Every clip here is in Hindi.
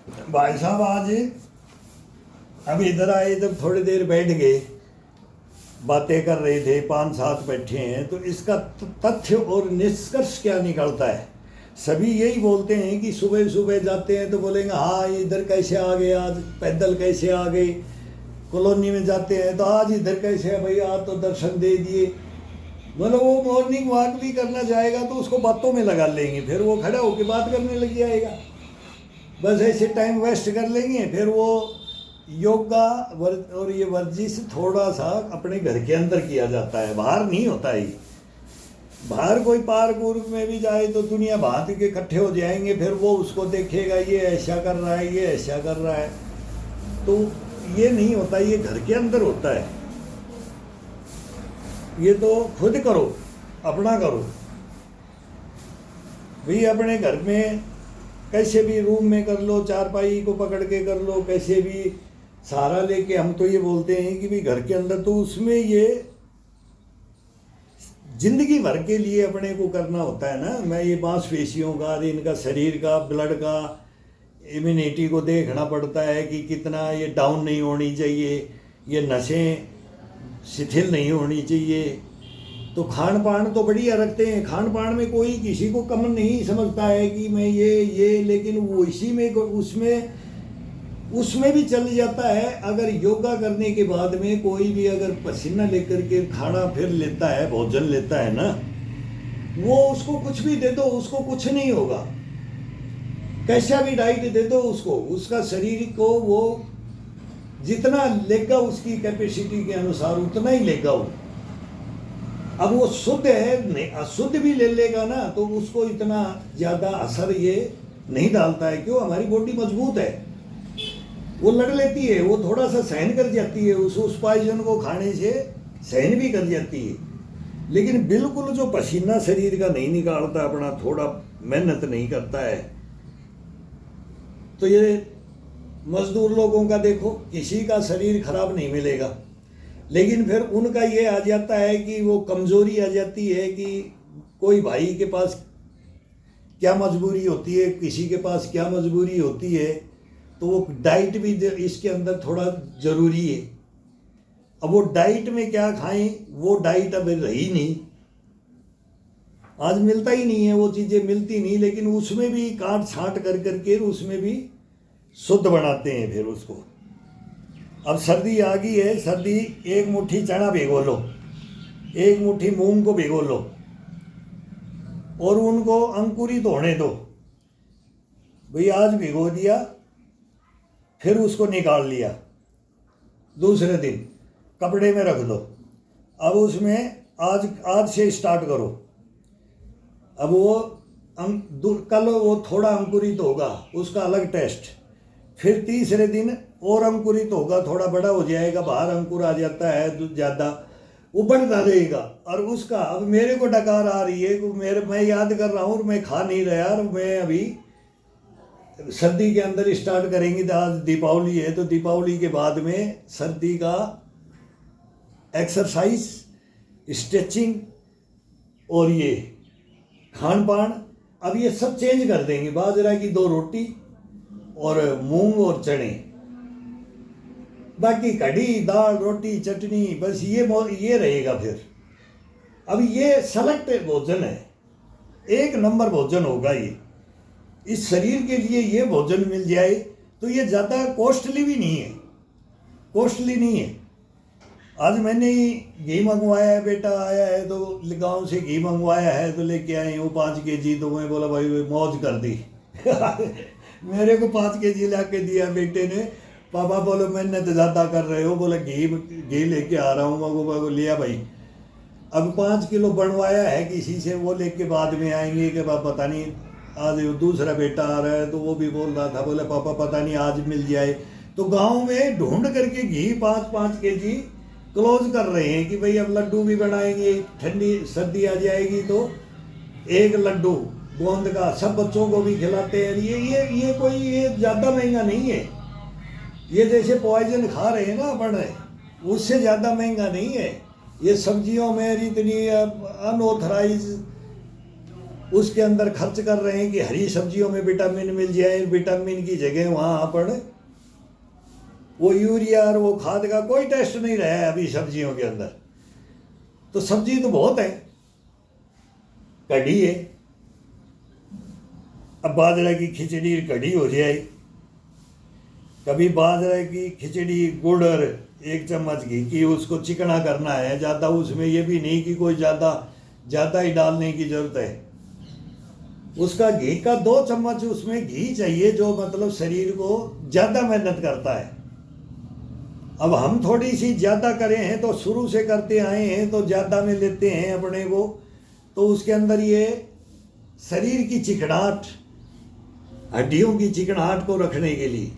भाई साहब आज हम इधर आए जब थोड़ी देर बैठ गए, बातें कर रहे थे, 5-7 बैठे हैं, तो इसका तथ्य और निष्कर्ष क्या निकलता है। सभी यही बोलते हैं कि सुबह सुबह जाते हैं तो बोलेंगे हाँ इधर कैसे आ गए, आज पैदल कैसे आ गए। कॉलोनी में जाते हैं तो आज इधर कैसे है भैया, आज तो दर्शन दे दिए। मतलब वो मॉर्निंग वॉक भी करना चाहेगा तो उसको बातों में लगा लेंगे, फिर वो खड़ा होकर बात करने लग जाएगा। बस ऐसे टाइम वेस्ट कर लेंगे। फिर वो योगा और ये वर्जिश थोड़ा सा अपने घर के अंदर किया जाता है, बाहर नहीं होता है। बाहर कोई पार्क वूर्क में भी जाए तो दुनिया भांति के इकट्ठे हो जाएंगे, फिर वो उसको देखेगा ये ऐसा कर रहा है, ये ऐसा कर रहा है। तो ये नहीं होता, ये घर के अंदर होता है। ये तो खुद करो, अपना करो भाई। अपने घर में कैसे भी रूम में कर लो, चारपाई को पकड़ के कर लो, कैसे भी सहारा लेके। हम तो ये बोलते हैं कि भाई घर के अंदर तो उसमें ये जिंदगी भर के लिए अपने को करना होता है ना। मैं ये मांसपेशियों का, इनका शरीर का, ब्लड का, इम्यूनिटी को देखना पड़ता है कि कितना ये डाउन नहीं होनी चाहिए, ये नसें शिथिल नहीं होनी चाहिए। तो खान पान तो बढ़िया रखते हैं, खान पान में कोई किसी को कम नहीं समझता है कि मैं ये, लेकिन वो इसी में उसमें भी चल जाता है। अगर योगा करने के बाद में कोई भी अगर पसीना लेकर के खाना फिर लेता है, भोजन लेता है ना, वो उसको कुछ भी दे दो उसको कुछ नहीं होगा। कैसा भी डाइट दे दो उसको, उसका शरीर को वो जितना लेगा उसकी कैपेसिटी के अनुसार उतना ही लेगा वो। अब वो शुद्ध है, नहीं अशुद्ध भी ले लेगा ना तो उसको इतना ज़्यादा असर ये नहीं डालता है। क्यों? हमारी बॉडी मजबूत है, वो लड़ लेती है, वो थोड़ा सा सहन कर जाती है, उस पॉइजन को खाने से सहन भी कर जाती है। लेकिन बिल्कुल जो पसीना शरीर का नहीं निकालता, अपना थोड़ा मेहनत नहीं करता है, तो ये मजदूर लोगों का देखो, किसी का शरीर खराब नहीं मिलेगा। लेकिन फिर उनका ये आ जाता है कि वो कमज़ोरी आ जाती है कि कोई भाई के पास क्या मजबूरी होती है, किसी के पास क्या मजबूरी होती है, तो वो डाइट भी इसके अंदर थोड़ा ज़रूरी है। अब वो डाइट में क्या खाएं, वो डाइट अब रही नहीं, आज मिलता ही नहीं है, वो चीज़ें मिलती नहीं। लेकिन उसमें भी काट छाँट कर करके उसमें भी शुद्ध बनाते हैं फिर उसको। अब सर्दी आ गई है, सर्दी एक मुट्ठी चना भिगो लो, एक मुट्ठी मूंग को भिगो लो और उनको अंकुरित होने दो भाई। आज भिगो दिया, फिर उसको निकाल लिया, दूसरे दिन कपड़े में रख दो। अब उसमें आज से स्टार्ट करो। अब वो कल वो थोड़ा अंकुरित होगा, उसका अलग टेस्ट। फिर तीसरे दिन और अंकुरित होगा, थोड़ा बड़ा हो जाएगा, बाहर अंकुर आ जाता है ज़्यादा, वो बढ़ता रहेगा। और उसका अब मेरे को डकार आ रही है, मैं याद कर रहा हूँ और मैं खा नहीं रहा यार। मैं अभी सर्दी के अंदर स्टार्ट करेंगे, तो आज दीपावली है, तो दीपावली के बाद में सर्दी का एक्सरसाइज, स्ट्रेचिंग और ये खान पान, अब ये सब चेंज कर देंगे। बाजरा की 2 रोटी और मूंग और चने, बाकी कढ़ी, दाल, रोटी, चटनी, बस ये रहेगा फिर। अब ये सेलेक्ट भोजन है, एक नंबर भोजन होगा ये। इस शरीर के लिए ये भोजन मिल जाए तो ये ज़्यादा कॉस्टली भी नहीं है, कॉस्टली नहीं है। आज मैंने ही घी मंगवाया है, बेटा आया है तो गांव से घी मंगवाया है तो लेके आए हूँ 5 kg। तो मैं बोला भाई मौज कर दी मेरे को 5 kg ला के दिया बेटे ने। पापा बोलो मैंने तो ज़्यादा कर रहे हो, बोला घी लेके आ रहा हूँ। मगो लिया भाई। अब 5 किलो बनवाया है किसी से, वो लेके बाद में आएंगे कि पापा पता नहीं। आज दूसरा बेटा आ रहा है तो वो भी बोल रहा था, बोले पापा पता नहीं आज मिल जाए। तो गांव में ढूंढ करके घी 5-5 kg क्लोज कर रहे हैं कि भाई अब लड्डू भी बनाएंगे, ठंडी सर्दी आ जाएगी तो 1 लड्डू गोंद का सब बच्चों को भी खिलाते हैं। ये कोई ये ज़्यादा महंगा नहीं है। ये जैसे पॉइजन खा रहे हैं ना अपन, उससे ज़्यादा महंगा नहीं है। ये सब्जियों में इतनी अनऑथराइज उसके अंदर खर्च कर रहे हैं कि हरी सब्जियों में विटामिन मिल जाए, विटामिन की जगह वहाँ अपन वो यूरिया और वो खाद का कोई टेस्ट नहीं रहा है अभी सब्जियों के अंदर। तो सब्जी तो बहुत है, कढ़ी है, अब बाजरा की खिचड़ी कढ़ी हो जाए, कभी बाजरा की खिचड़ी गुड़ और 1 चम्मच घी की, उसको चिकना करना है ज़्यादा, उसमें ये भी नहीं कि कोई ज़्यादा ही डालने की ज़रूरत है। उसका घी का 2 चम्मच उसमें घी चाहिए, जो मतलब शरीर को ज़्यादा मेहनत करता है। अब हम थोड़ी सी ज़्यादा करें हैं तो शुरू से करते आए हैं तो ज़्यादा में लेते हैं अपने को, तो उसके अंदर ये शरीर की चिकनाहट, हड्डियों की चिकनाहट को रखने के लिए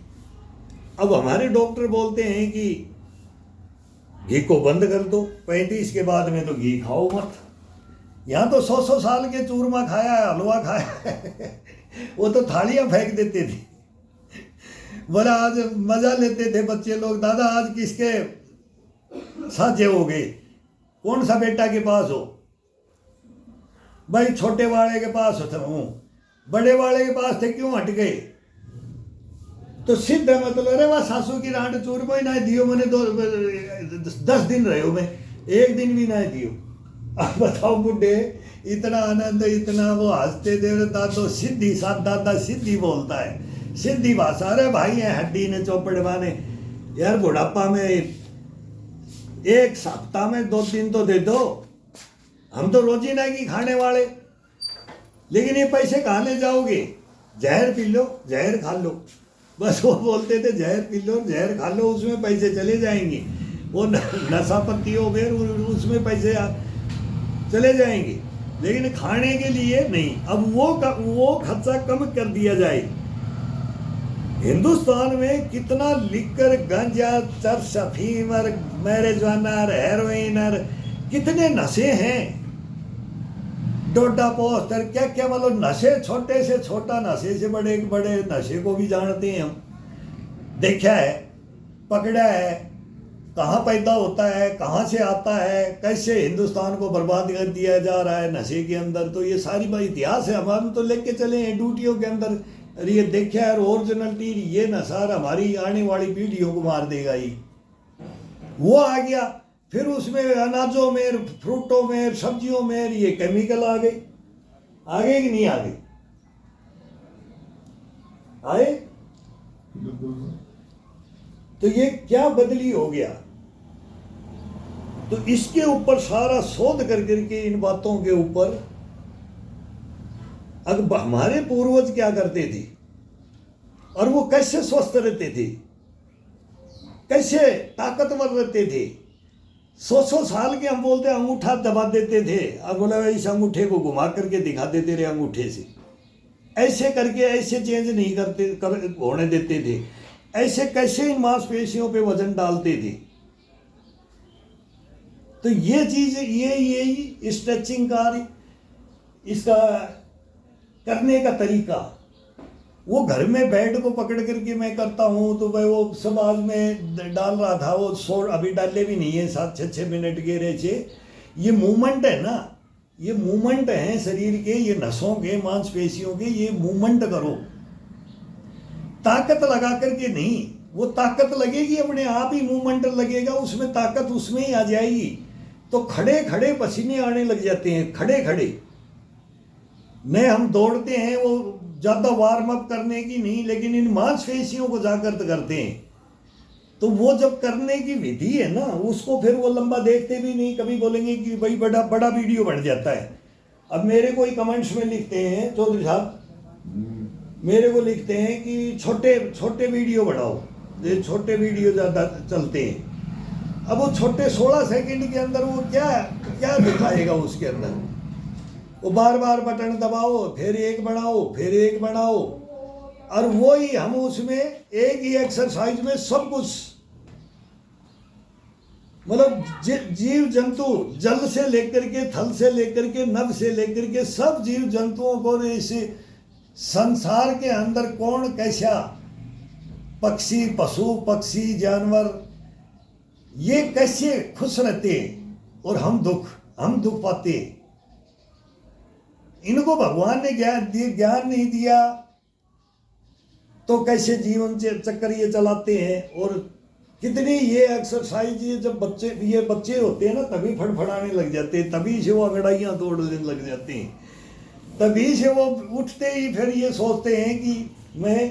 अब हमारे डॉक्टर बोलते हैं कि घी को बंद कर दो, 35 के बाद में तो घी खाओ मत। यहाँ तो 100 साल के चूरमा खाया है, हलवा खाया है वो तो थालियाँ फेंक देते थे। बोला आज मजा लेते थे बच्चे लोग, दादा आज किसके साझे हो गए, कौन सा बेटा के पास हो, भाई छोटे वाले के पास हूँ, बड़े वाले के पास थे क्यों हट गए। तो सिद्ध है मतलब, अरे वाह सासू की रांड चूरमा ही ना दियो मैंने, 10 दिन रहे हो, मैं 1 दिन भी ना दियो। अब बताओ बुढ़े इतना आनंद, इतना वो हंसते थे, दादो सिद्धि, साथ दादा सिद्धि बोलता है, सिद्धि भाषा। अरे भाई है हड्डी ने चौपड़ माने यार, बुढ़ापा में 1 सप्ताह में 2 दिन तो दे दो, हम तो रोजीना की खाने वाले, लेकिन ये पैसे कहाँ ले जाओगे, जहर पी लो, जहर खा लो, बस वो बोलते थे जहर पी लो, जहर खा लो, उसमें पैसे चले जाएंगे, वो नशा पत्ती हो गए उसमें पैसे चले जाएंगे, लेकिन खाने के लिए नहीं। अब वो खर्चा कम कर दिया जाए। हिंदुस्तान में कितना लिकर, गांजा, चरस, अफीम और मैरिजुआना, हेरोइन और कितने नशे हैं, डोडा पोस्ट और क्या क्या, मतलब नशे, छोटे से छोटा नशे से बड़े बड़े नशे को भी जानते हैं हम, देखा है, पकड़ा है, कहाँ पैदा होता है, कहाँ से आता है, कैसे हिंदुस्तान को बर्बाद कर दिया जा रहा है नशे के अंदर। तो ये सारी बात इतिहास है, हम तो लेके चले हैं ड्यूटियों के अंदर, अरे ये देखा है ओरिजिनलिटी, ये नशा हमारी आने वाली पीढ़ियों को मार देगा ही। वो आ गया, फिर उसमें अनाजों में, फ्रूटों में, सब्जियों में ये केमिकल आ गए, आगे कि नहीं आगे आए। तो ये क्या बदली हो गया। तो इसके ऊपर सारा शोध कर करके इन बातों के ऊपर, अब हमारे पूर्वज क्या करते थे और वो कैसे स्वस्थ रहते थे, कैसे ताकतवर रहते थे। 100 साल के हम बोलते अंगूठा दबा देते थे, अब बोला इस अंगूठे को घुमा करके दिखा देते रहे अंगूठे से, ऐसे करके ऐसे चेंज नहीं होने देते थे, ऐसे कैसे इन मांसपेशियों पे वजन डालते थे। तो ये चीज, ये स्ट्रेचिंग का, इसका करने का तरीका, वो घर में बेड को पकड़ करके मैं करता हूँ, तो भाई वो सब आज में डाल रहा था, वो अभी डाले भी नहीं है, 7-6 मिनट के रहे। ये मूवमेंट है ना, ये मूवमेंट है शरीर के, ये नसों के, मांसपेशियों के, ये मूवमेंट करो, ताकत लगा करके नहीं। वो ताकत लगेगी अपने आप ही, मूवमेंट लगेगा उसमें, ताकत उसमें ही आ जाएगी। तो खड़े खड़े पसीने आने लग जाते हैं, खड़े खड़े में हम दौड़ते हैं, वो ज़्यादा वार्म अप करने की नहीं, लेकिन इन मांसपेशियों को जागृत करते हैं। तो वो जब करने की विधि है ना, उसको फिर वो लंबा देखते भी नहीं, कभी बोलेंगे कि भाई बड़ा बड़ा वीडियो बन जाता है। अब मेरे कोई कमेंट्स में लिखते हैं, चौधरी साहब मेरे को लिखते हैं कि छोटे छोटे वीडियो बढ़ाओ, ये छोटे वीडियो ज़्यादा चलते हैं। अब वो छोटे 16 सेकंड के अंदर वो क्या दिखाएगा उसके अंदर, वो बार बार बटन दबाओ, फिर एक बढ़ाओ, फिर एक बढ़ाओ, और वो ही हम उसमें एक ही एक्सरसाइज में सब कुछ, मतलब जीव जंतु, जल से लेकर के, थल से लेकर के, नभ से लेकर के, सब जीव जंतुओं को इस संसार के अंदर कौन कैसा, पक्षी, पशु पक्षी, जानवर, ये कैसे खुश रहते और हम दुख पाते। इनको भगवान ने ज्ञान नहीं दिया तो कैसे जीवन चक्कर ये चलाते हैं। और कितनी ये एक्सरसाइज, ये जब बच्चे होते हैं ना तभी फड़फड़ाने लग जाते हैं, तभी से वो अंगड़ाइयाँ तोड़ने लग जाते हैं, तभी से वो उठते ही फिर ये सोचते हैं कि मैं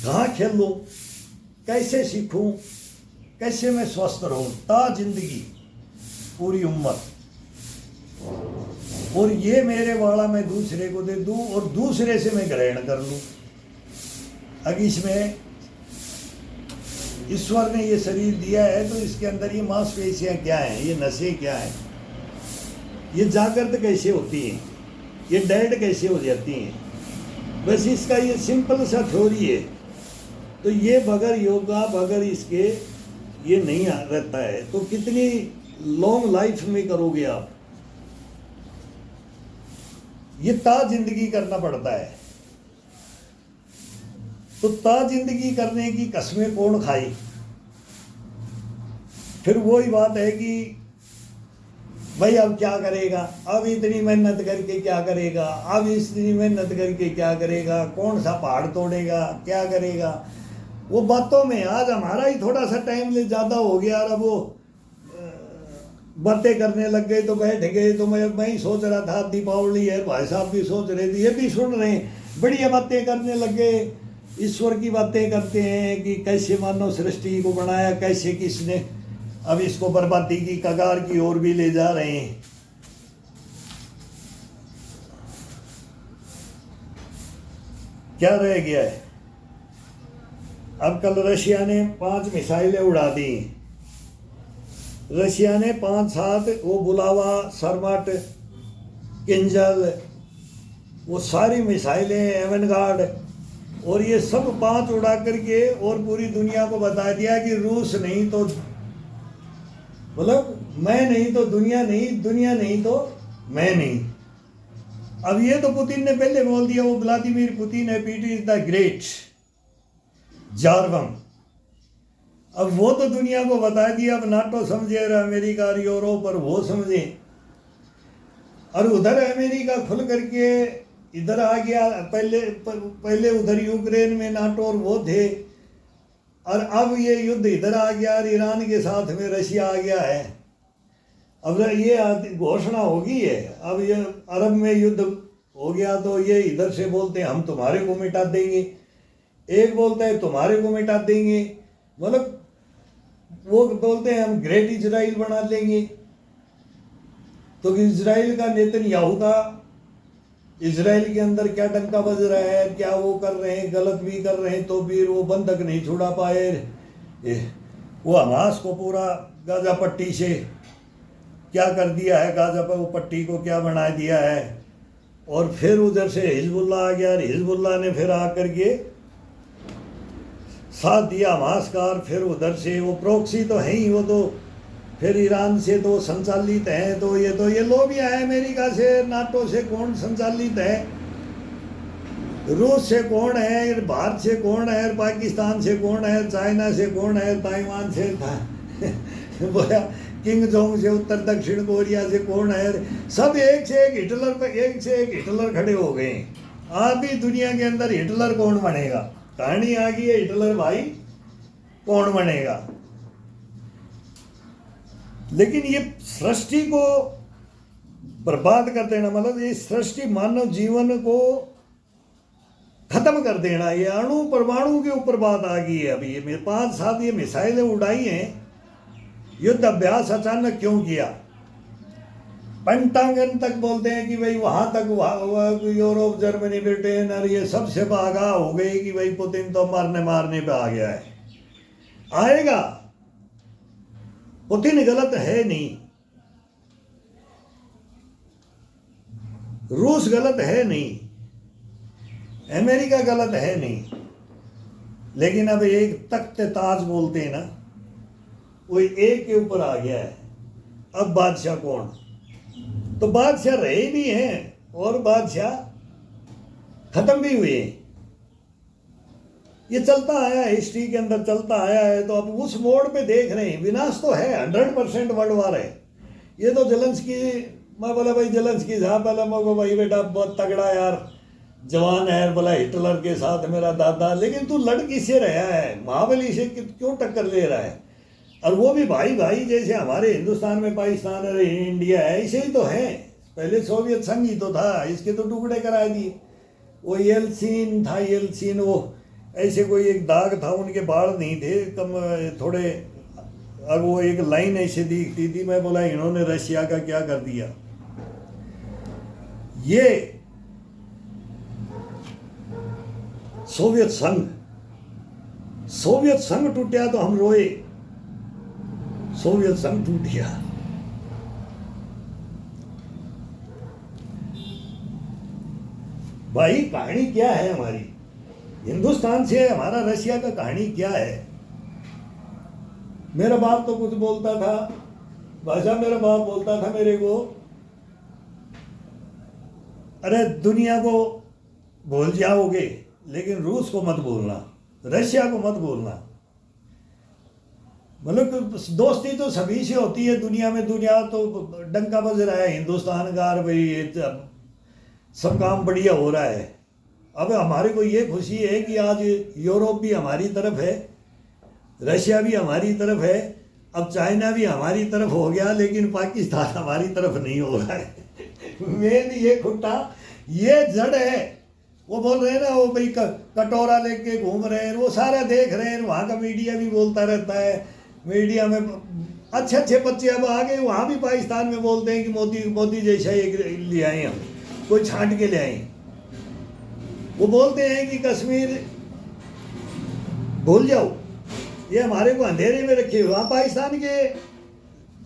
कहाँ खेलूं, कैसे सीखूं, कैसे मैं स्वस्थ रहूं ता जिंदगी पूरी उम्र, और ये मेरे वाला मैं दूसरे को दे दूं और दूसरे से मैं ग्रहण कर लूं। अब इसमें ईश्वर ने ये शरीर दिया है तो इसके अंदर ये मांसपेशियां क्या हैं, ये नसें क्या हैं, ये जागृत कैसे होती हैं, ये डेड कैसे हो जाती हैं, बस इसका ये सिंपल सा थ्योरी है। तो ये बगैर योगा बगैर इसके ये नहीं रहता है। तो कितनी लॉन्ग लाइफ में करोगे आप, ये ता जिंदगी करना पड़ता है। तो ता जिंदगी करने की कसमें कौन खाई। फिर वही बात है कि भाई अब क्या करेगा, अब इतनी मेहनत करके क्या करेगा, अब इतनी मेहनत करके क्या करेगा, कौन सा पहाड़ तोड़ेगा, क्या करेगा। वो बातों में आज हमारा ही थोड़ा सा टाइम ले ज़्यादा हो गया और अब वो बातें करने लग गए तो बैठ गए। तो मैं ही सोच रहा था दीपावली है, भाई साहब भी सोच रहे थे, ये भी सुन रहे हैं, बढ़िया बातें करने लग गए, ईश्वर की बातें करते हैं कि कैसे मानव सृष्टि को बनाया, कैसे किसने अब इसको बर्बादी की कगार की ओर भी ले जा रहे हैं। क्या रह गया है। अब कल रशिया ने 5 मिसाइलें उड़ा दी, रशिया ने 5-7 वो बुलावा, सरमट, किंजल, वो सारी मिसाइलें, एवनगार्ड, और ये सब 5 उड़ा करके और पूरी दुनिया को बता दिया कि रूस नहीं तो मतलब मैं नहीं तो दुनिया नहीं, दुनिया नहीं तो मैं नहीं। अब ये तो पुतिन ने पहले बोल दिया, वो व्लादिमीर पुतिन है, पीटी इज द ग्रेट जार्वम। अब वो तो दुनिया को बता दिया, अब नाटो समझे और अमेरिका और यूरोप और वो समझे, और उधर अमेरिका खुल करके इधर आ गया। पहले उधर यूक्रेन में नाटो और वो थे, और अब ये युद्ध इधर आ गया और ईरान के साथ में रशिया आ गया है। अब ये घोषणा होगी है, अब ये अरब में युद्ध हो गया तो ये इधर से बोलते हैं हम तुम्हारे को मिटा देंगे, एक बोलता है तुम्हारे को मिटा देंगे, मतलब वो बोलते हैं हम ग्रेट इजराइल बना लेंगे। तो इजराइल का नेतन्याहू का इजराइल के अंदर क्या डंका बज रहा है, क्या वो कर रहे हैं, गलत भी कर रहे हैं तो भी वो बंधक नहीं छुड़ा पाए। वो हमास को पूरा गाजा पट्टी से क्या कर दिया है, गाजा पर वो पट्टी को क्या बना दिया है। और फिर उधर से हिजबुल्ला आ गया, हिजबुल्ला ने फिर आकर के साथ दिया हमास का, और फिर उधर से वो प्रॉक्सी तो है ही, वो तो फिर ईरान से तो संचालित हैं। तो ये लोग भी आए, अमेरिका से, नाटो से कौन संचालित है, रूस से कौन है, भारत से कौन है, पाकिस्तान से कौन है, चाइना से कौन है, ताइवान से बोया किंग जोंग से, उत्तर दक्षिण कोरिया से कौन है, सब एक से एक हिटलर खड़े हो गए। आज भी दुनिया के अंदर हिटलर कौन बनेगा, कहानी आ गई है, हिटलर भाई कौन बनेगा। लेकिन ये सृष्टि को बर्बाद कर देना, मतलब ये सृष्टि मानव जीवन को खत्म कर देना, ये अणु परमाणु के ऊपर बात आ गई है। अभी ये 5-7 ये मिसाइलें उड़ाई हैं, युद्ध अभ्यास अचानक क्यों किया। पेंटागन तक बोलते हैं कि भाई वहां तक यूरोप, जर्मनी, ब्रिटेन और ये सबसे आगाह हो गई कि भाई पुतिन तो मारने पे आ गया है, आएगा। पुतिन गलत है नहीं, रूस गलत है नहीं, अमेरिका गलत है नहीं, लेकिन अब एक तख्त ताज बोलते हैं ना, वो एक के ऊपर आ गया है। अब बादशाह कौन, तो बादशाह रहे भी हैं और बादशाह खत्म भी हुए। ये चलता आया है, हिस्ट्री के अंदर चलता आया है। तो अब उस मोड़ पे देख रहे हैं, विनाश तो है, 100% वर्ल्ड वार है। ये तो जेलेंस्की मैं बोला भाई जेलेंस्की साहब, पहले मैं को भाई बेटा बहुत तगड़ा यार जवान है, बोला हिटलर के साथ मेरा दादा, लेकिन तू लड़ किससे रहा है, महाबली से क्यों टक्कर ले रहा है? और वो भी भाई भाई जैसे हमारे हिंदुस्तान में पाकिस्तान और इंडिया है, ऐसे ही तो है। पहले सोवियत संघ ही तो था, इसके तो टुकड़े करा दिए। वो येल्सिन था, येल्सिन, वो ऐसे कोई एक दाग था, उनके बाल नहीं थे कम थोड़े, और वो एक लाइन ऐसे दिखती थी। मैं बोला इन्होंने रशिया का क्या कर दिया। ये सोवियत संघ टूटा तो हम रोए, सोवियत संघ टूट गया। भाई कहानी क्या है हमारी हिंदुस्तान से, हमारा रशिया का कहानी क्या है? मेरा बाप तो कुछ बोलता था, भाषा मेरा बाप बोलता था मेरे को, अरे दुनिया को भूल जाओगे लेकिन रूस को मत भूलना, रशिया को मत भूलना। मतलब दोस्ती तो सभी से होती है दुनिया में, दुनिया तो डंका बज रहा है हिंदुस्तान का, और भाई सब काम बढ़िया हो रहा है। अब हमारे को ये खुशी है कि आज यूरोप भी हमारी तरफ है, रशिया भी हमारी तरफ है, अब चाइना भी हमारी तरफ हो गया, लेकिन पाकिस्तान हमारी तरफ नहीं हो रहा है। मेन ये खुट्टा, ये जड़ है। वो बोल रहे हैं ना, वो भाई कटोरा लेके घूम रहे हैं, वो सारा देख रहे हैं, वहाँ का मीडिया भी बोलता रहता है। मीडिया में अच्छे अच्छे बच्चे अब आ गए, वहाँ भी पाकिस्तान में बोलते हैं कि मोदी जैसा एक ले आए, हम कोई छांट के ले आए। वो बोलते हैं कि कश्मीर भूल जाओ, ये हमारे को अंधेरे में रखे हुए। पाकिस्तान के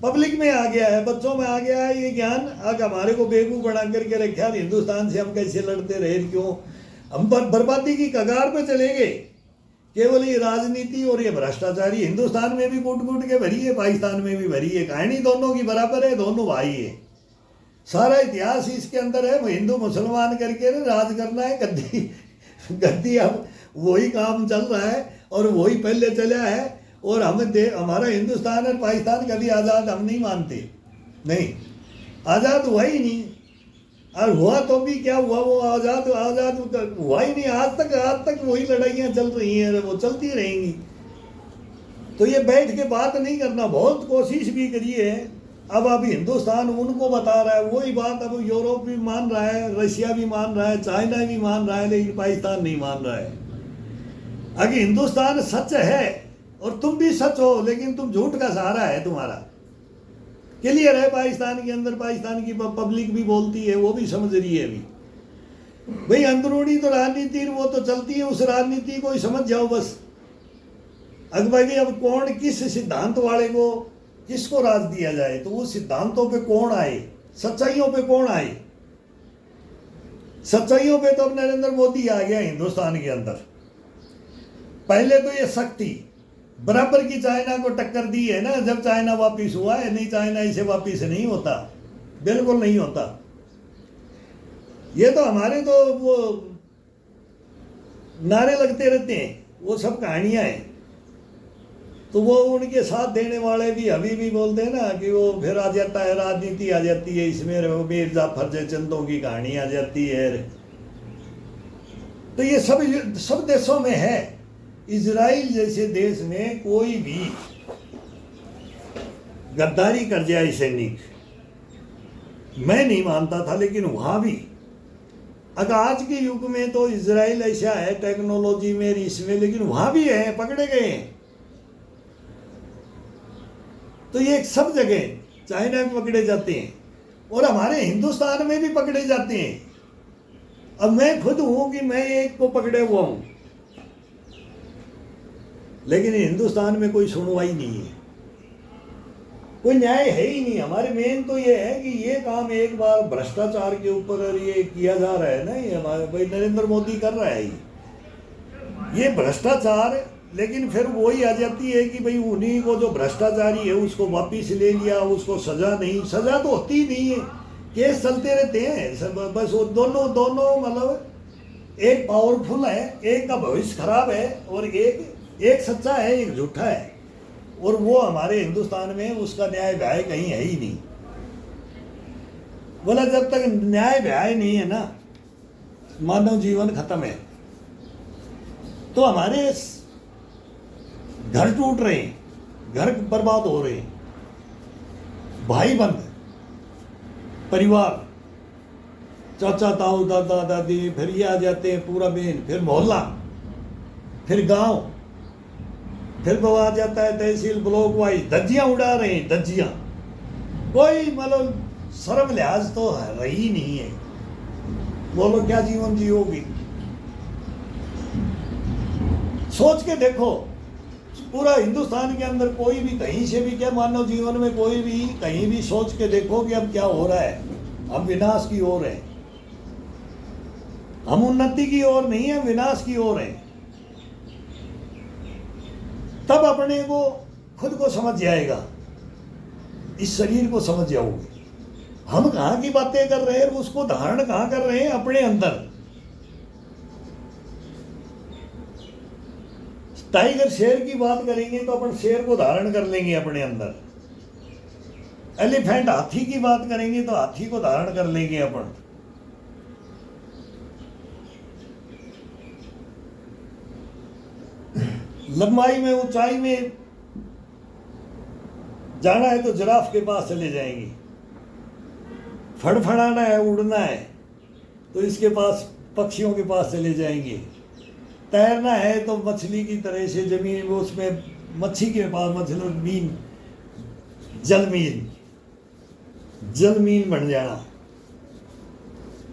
पब्लिक में आ गया है, बच्चों में आ गया है ये ज्ञान, आज हमारे को बेवकूफ़ बना करके रखा। हिंदुस्तान से हम कैसे लड़ते रहे, क्यों हम बर्बादी की कगार पे चले गए। केवल ये राजनीति और ये भ्रष्टाचारी हिंदुस्तान में भी कूट कूट के भरी है, पाकिस्तान में भी भरी है। कहानी दोनों की बराबर है, दोनों भाई है, सारा इतिहास इसके अंदर है। हिंदू मुसलमान करके राज करना है, गद्दी अब वही काम चल रहा है और वही पहले चला है। और हमारा हिंदुस्तान और पाकिस्तान कभी आज़ाद हम नहीं मानते, नहीं आज़ाद हुआ ही नहीं, और हुआ तो भी क्या हुआ, वो आज़ाद हुआ ही नहीं। आज तक वही लड़ाइयाँ चल रही हैं, वो चलती रहेंगी। तो ये बैठ के बात नहीं करना, बहुत कोशिश भी करी है। अब हिंदुस्तान उनको बता रहा है वही बात, अब यूरोप भी मान रहा है, रशिया भी मान रहा है, चाइना भी मान रहा है, लेकिन पाकिस्तान नहीं मान रहा है। अगर हिंदुस्तान सच है और तुम भी सच हो, लेकिन तुम झूठ का सहारा है तुम्हारा, क्लियर है। पाकिस्तान के अंदर पाकिस्तान की पब्लिक भी बोलती है, वो भी समझ रही है अभी। भाई अंदरूनी तो राजनीति वो तो चलती है, उस राजनीति को ही समझ जाओ बस। भाई अब कौन किस सिद्धांत वाले को किसको राज दिया जाए, तो उस सिद्धांतों पे कौन आए, सच्चाइयों पे कौन आए। सच्चाइयों पे तो अब नरेंद्र मोदी आ गया हिंदुस्तान के अंदर। पहले तो ये शक्ति बराबर की चाइना को टक्कर दी है ना, जब चाइना वापिस हुआ है, नहीं चाइना इसे वापिस नहीं होता, बिल्कुल नहीं होता। ये तो हमारे तो वो नारे लगते रहते हैं, वो सब कहानियां हैं। तो वो उनके साथ देने वाले भी अभी भी बोलते हैं ना कि वो फिर आ जाता है, राजनीति आ जाती है इसमें, मीर जाफर जयचंदों की कहानी आ जाती है। तो ये सब देशों में है। इजराइल जैसे देश में कोई भी गद्दारी कर जाए सैनिक, मैं नहीं मानता था, लेकिन वहां भी अगर आज के युग में तो इजराइल ऐसा है टेक्नोलॉजी में, इसमें, लेकिन वहां भी है, पकड़े गए हैं। तो ये सब जगह चाइना में पकड़े जाते हैं और हमारे हिंदुस्तान में भी पकड़े जाते हैं। अब मैं खुद हूं कि मैं एक को पकड़े हुआ हूं, लेकिन हिंदुस्तान में कोई सुनवाई नहीं है, कोई न्याय है ही नहीं। हमारे मेन तो ये है कि ये काम एक बार भ्रष्टाचार के ऊपर ये किया जा रहा है ना, ये हमारे भाई नरेंद्र मोदी कर रहा है ये भ्रष्टाचार। लेकिन फिर वही आ जाती है कि भाई उन्हीं को जो भ्रष्टाचारी है उसको वापिस ले लिया, उसको सजा नहीं, सजा तो होती ही नहीं है, केस चलते रहते हैं बस। वो दोनों मतलब एक पावरफुल है, एक का भविष्य खराब है, और एक सच्चा है, एक झूठा है। और वो हमारे हिंदुस्तान में उसका न्याय व्याय कहीं है ही नहीं। बोला जब तक न्याय व्याय नहीं है ना, मानव जीवन खत्म है। तो हमारे घर टूट रहे हैं, घर बर्बाद हो रहे हैं, भाई बंद, परिवार, चाचा ताऊ दादा दादी, फिर ये आ जाते हैं पूरा बेन, फिर मोहल्ला, फिर गांव, फिर वो आ जाता है तहसील ब्लॉक वाइज, धज्जियां उड़ा रहे हैं, धज्जियां। कोई मतलब शर्म लिहाज तो रही नहीं है। बोलो क्या जीवन जियोगी? सोच के देखो, पूरा हिंदुस्तान के अंदर कोई भी कहीं से भी, क्या मानव जीवन में कोई भी कहीं भी सोच के देखो कि अब क्या हो रहा है। हम विनाश की ओर हैं, हम उन्नति की ओर नहीं है, विनाश की ओर हैं। तब अपने को खुद को समझ जाएगा, इस शरीर को समझ जाओगे। हम कहाँ की बातें कर रहे हैं, उसको धारण कहाँ कर रहे हैं? अपने अंदर। टाइगर शेर की बात करेंगे तो अपन शेर को धारण कर लेंगे अपने अंदर। एलिफेंट हाथी की बात करेंगे तो हाथी को धारण कर लेंगे अपन। लंबाई में, ऊंचाई में जाना है तो जिराफ के पास चले जाएंगे। फड़फड़ाना है, उड़ना है तो इसके पास, पक्षियों के पास चले जाएंगे। तैरना है तो मछली की तरह से जमीन, वो उसमें मच्छी के पास, मछली मीन, जलमीन, जलमीन बन जाना,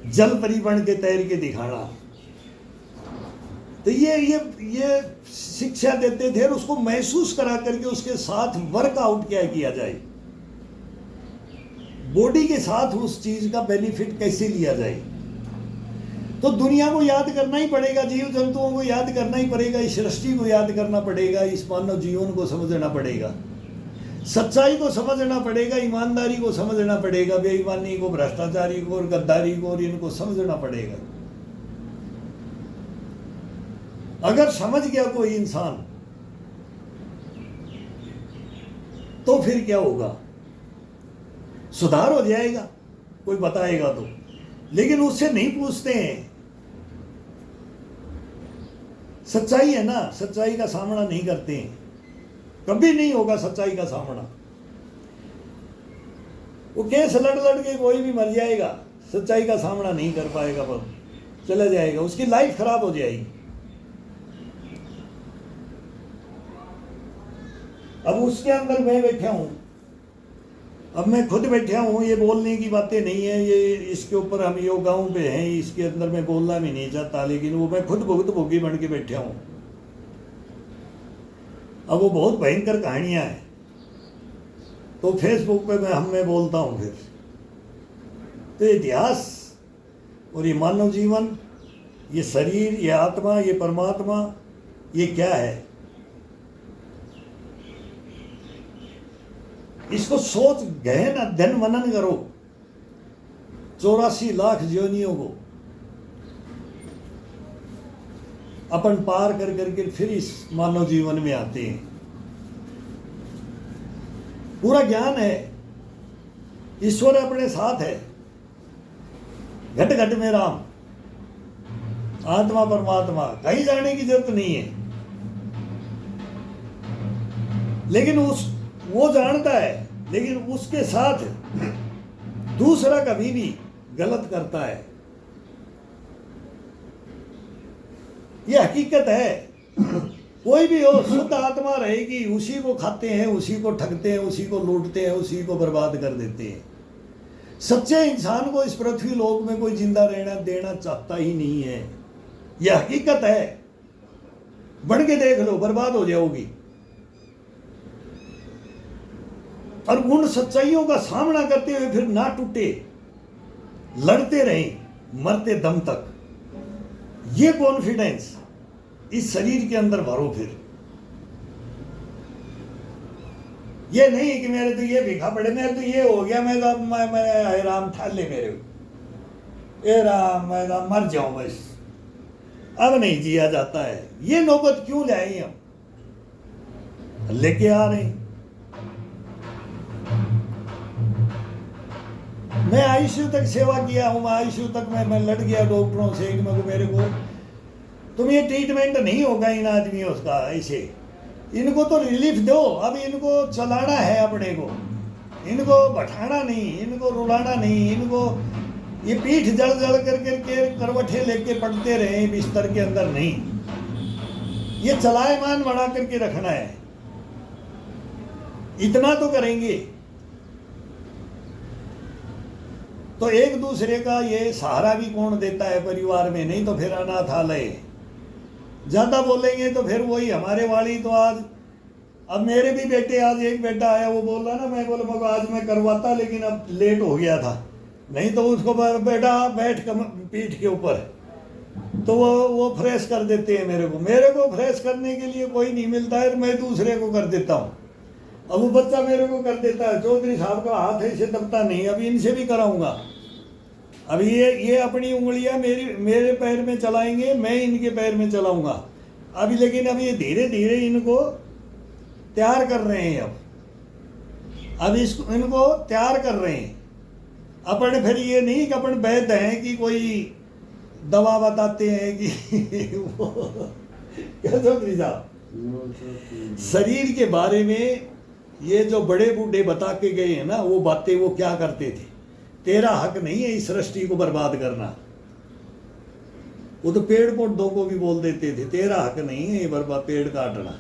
जल परी बन के तैर के दिखाना। तो ये शिक्षा देते थे और उसको महसूस करा करके उसके साथ वर्कआउट क्या किया जाए, बॉडी के साथ उस चीज का बेनिफिट कैसे लिया जाए। तो दुनिया को याद करना ही पड़ेगा, जीव जंतुओं को याद करना ही पड़ेगा, इस सृष्टि को याद करना पड़ेगा, इस मानव जीवन को समझना पड़ेगा, सच्चाई को समझना पड़ेगा, ईमानदारी को समझना पड़ेगा, बेईमानी को, भ्रष्टाचारी को और गद्दारी को और इनको समझना पड़ेगा। अगर समझ गया कोई इंसान तो फिर क्या होगा? सुधार हो जाएगा, कोई बताएगा तो। लेकिन उससे नहीं पूछते हैं। सच्चाई है ना, सच्चाई का सामना नहीं करते हैं, कभी नहीं होगा सच्चाई का सामना। वो केस लड़ के कोई भी मर जाएगा, सच्चाई का सामना नहीं कर पाएगा, पर चला जाएगा, उसकी लाइफ खराब हो जाएगी। अब उसके अंदर मैं बैठा हूं, अब मैं खुद बैठा हूं, ये बोलने की बातें नहीं है, ये इसके ऊपर हम योगाओं पे हैं, इसके अंदर मैं बोलना भी नहीं चाहता, लेकिन वो मैं खुद भुगत भोगी बन के बैठा हूं। अब वो बहुत भयंकर कहानियां हैं, तो फेसबुक पे मैं बोलता हूं फिर। तो इतिहास और ये मानव जीवन, ये शरीर, ये आत्मा, ये परमात्मा, ये क्या है? इसको सोच गहन अध्ययन मनन करो। 84 लाख योनियों को अपन पार कर करके फिर इस मानव जीवन में आते हैं। पूरा ज्ञान है, ईश्वर अपने साथ है, घट घट में राम, आत्मा परमात्मा, कहीं जाने की जरूरत नहीं है। लेकिन वो जानता है, लेकिन उसके साथ दूसरा कभी भी गलत करता है, यह हकीकत है। कोई भी हो, शुद्ध आत्मा रहेगी, उसी को खाते हैं, उसी को ठगते हैं, उसी को लूटते हैं, उसी को बर्बाद कर देते हैं। सच्चे इंसान को इस पृथ्वी लोक में कोई जिंदा रहना देना चाहता ही नहीं है, यह हकीकत है। बढ़ के देख लो, बर्बाद हो जाओगी। और उन सच्चाइयों का सामना करते हुए फिर ना टूटे, लड़ते रहें मरते दम तक। ये कॉन्फिडेंस इस शरीर के अंदर भरो। फिर ये नहीं कि मेरे तो ये भिखा पड़े, मेरे तो ये हो गया, मैं राम ठाल ले मेरे, ए राम मैं मर जाऊं बस, अब नहीं जिया जाता है। ये नौबत क्यों लाए हम? लेके आ रहे हैं। मैं आईसीयू तक सेवा किया हूँ, मैं आईसीयू तक मैं लड़ गया डॉक्टरों से कि मेरे को तुम ये ट्रीटमेंट नहीं होगा इन आदमियों का, ऐसे इनको तो रिलीफ दो, अब इनको चलाना है अपने को, इनको बैठाना नहीं, इनको रुलाना नहीं, इनको ये पीठ जल जल करके करवटे लेके पड़ते रहे बिस्तर के अंदर नहीं, ये चलायमान बढ़ा करके रखना है, इतना तो करेंगे। तो एक दूसरे का ये सहारा भी कौन देता है परिवार में, नहीं तो फिर अनाथालय। ज्यादा बोलेंगे तो फिर वही हमारे वाली तो आज, अब मेरे भी बेटे, आज एक बेटा आया वो बोल रहा ना, मैं बोला मगर आज मैं करवाता लेकिन अब लेट हो गया था, नहीं तो उसको बेटा बैठ पीठ के ऊपर, तो वो फ्रेश कर देते हैं मेरे को फ्रेश करने के लिए कोई नहीं मिलता है, मैं दूसरे को कर देता हूँ। अब वो बच्चा मेरे को कर देता है, चौधरी साहब का हाथ है इसे दबता नहीं, अभी इनसे भी कराऊंगा। अभी ये अपनी उंगलियां मेरे पैर में चलाएंगे, मैं इनके पैर में चलाऊंगा अभी, लेकिन अभी ये धीरे धीरे इनको तैयार कर रहे हैं। अब इनको तैयार कर रहे हैं। अपन फिर ये नहीं कि अपन वैद्य हैं कि कोई दवा बताते हैं कि वो क्या चौधरी साहब, शरीर के बारे में ये जो बड़े बूढ़े बता के गए हैं ना, वो बातें वो क्या करते थे। तेरा हक नहीं है इस सृष्टि को बर्बाद करना, वो तो पेड़ पौधों को भी बोल देते थे तेरा हक नहीं है ये बर्बाद, पेड़ काटना,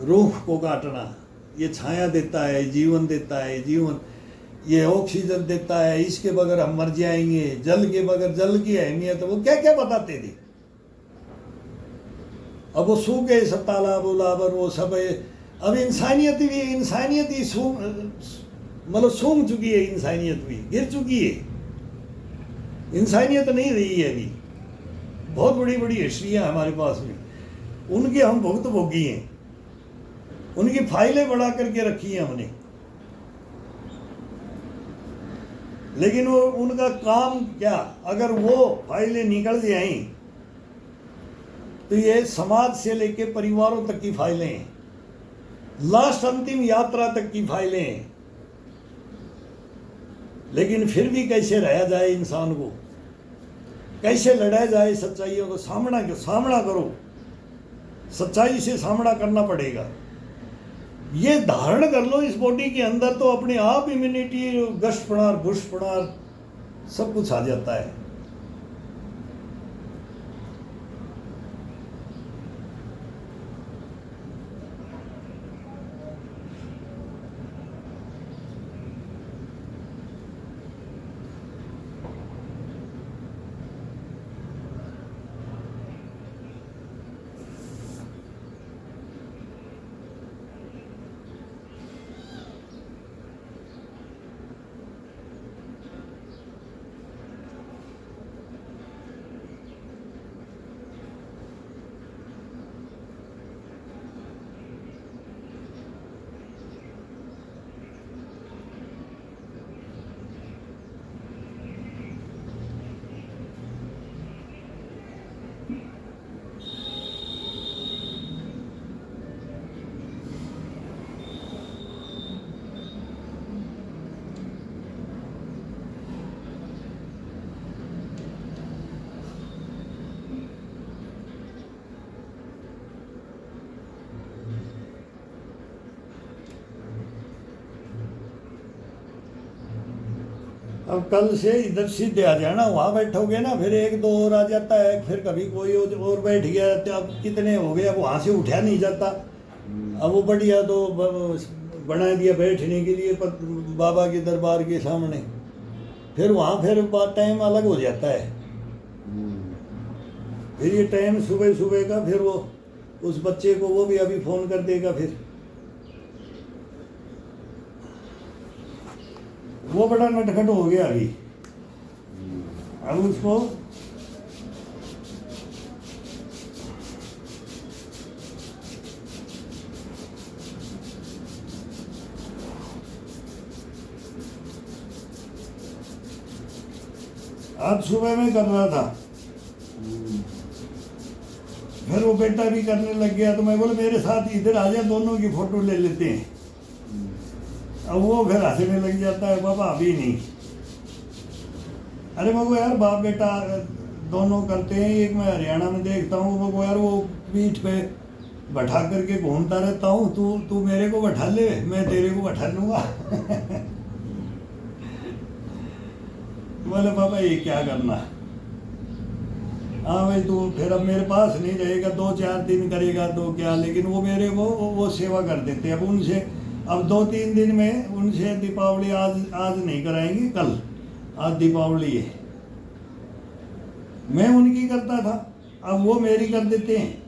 रूख को काटना, ये छाया देता है, जीवन देता है, जीवन ये ऑक्सीजन देता है, इसके बगैर हम मर जाएंगे, जल के बगैर, जल की अहमियत, वो क्या क्या बताते थे। अब वो सूखे सब तालाब उलाबर वो सब है। अब इंसानियत ही मतलब सूंघ चुकी है, इंसानियत भी गिर चुकी है, इंसानियत नहीं रही है अभी। बहुत बड़ी बड़ी हिस्ट्रियाँ हमारे पास में, उनके हम भुगत भोगी हैं, उनकी फाइलें बढ़ा करके रखी हैं हमने, लेकिन वो उनका काम क्या, अगर वो फाइलें निकल जाएं तो ये समाज से लेके परिवारों तक की फाइलें हैं, लास्ट अंतिम यात्रा तक की फाइलें हैं। लेकिन फिर भी कैसे रहा जाए, इंसान को कैसे लड़ा जाए, सच्चाइयों को सामना करो, सच्चाई से सामना करना पड़ेगा। ये धारण कर लो इस बॉडी के अंदर तो अपने आप इम्यूनिटी, गश्तपणार भुष्पणार सब कुछ आ जाता है। अब कल से इधर सीधे आ जाना, वहाँ बैठोगे ना, फिर एक दो और आ जाता है, फिर कभी कोई और बैठ गया, तो अब कितने हो गए, अब वहाँ से उठा नहीं जाता। अब वो बढ़िया तो बना दिया बैठने के लिए बाबा के दरबार के सामने, फिर वहाँ फिर टाइम अलग हो जाता है। फिर ये टाइम सुबह सुबह का, फिर वो उस बच्चे को वो भी अभी फ़ोन कर देगा, फिर वो बड़ा नटखट हो गया अभी। अब उसको आज सुबह में कर रहा था, फिर वो बेटा भी करने लग गया, तो मैं बोला मेरे साथ इधर आ जा, दोनों की फोटो ले लेते हैं। अब वो फिर हंसने लग जाता है, पापा अभी नहीं। अरे मगो यार बाप बेटा दोनों करते हैं, एक मैं हरियाणा में देखता हूँ मगो यार, वो पीठ पे बैठा करके घूमता रहता हूँ, तू तू मेरे को बैठा ले, मैं तेरे को बैठा लूँगा। बोले पापा ये क्या करना। हाँ भाई तू फिर अब मेरे पास नहीं रहेगा, 2-4 दिन करेगा तो क्या, लेकिन वो मेरे वो सेवा कर देते हैं। अब उनसे अब 2-3 दिन में उनसे दीपावली आज नहीं कराएंगे, कल आज दीपावली है, मैं उनकी करता था, अब वो मेरी कर देते हैं।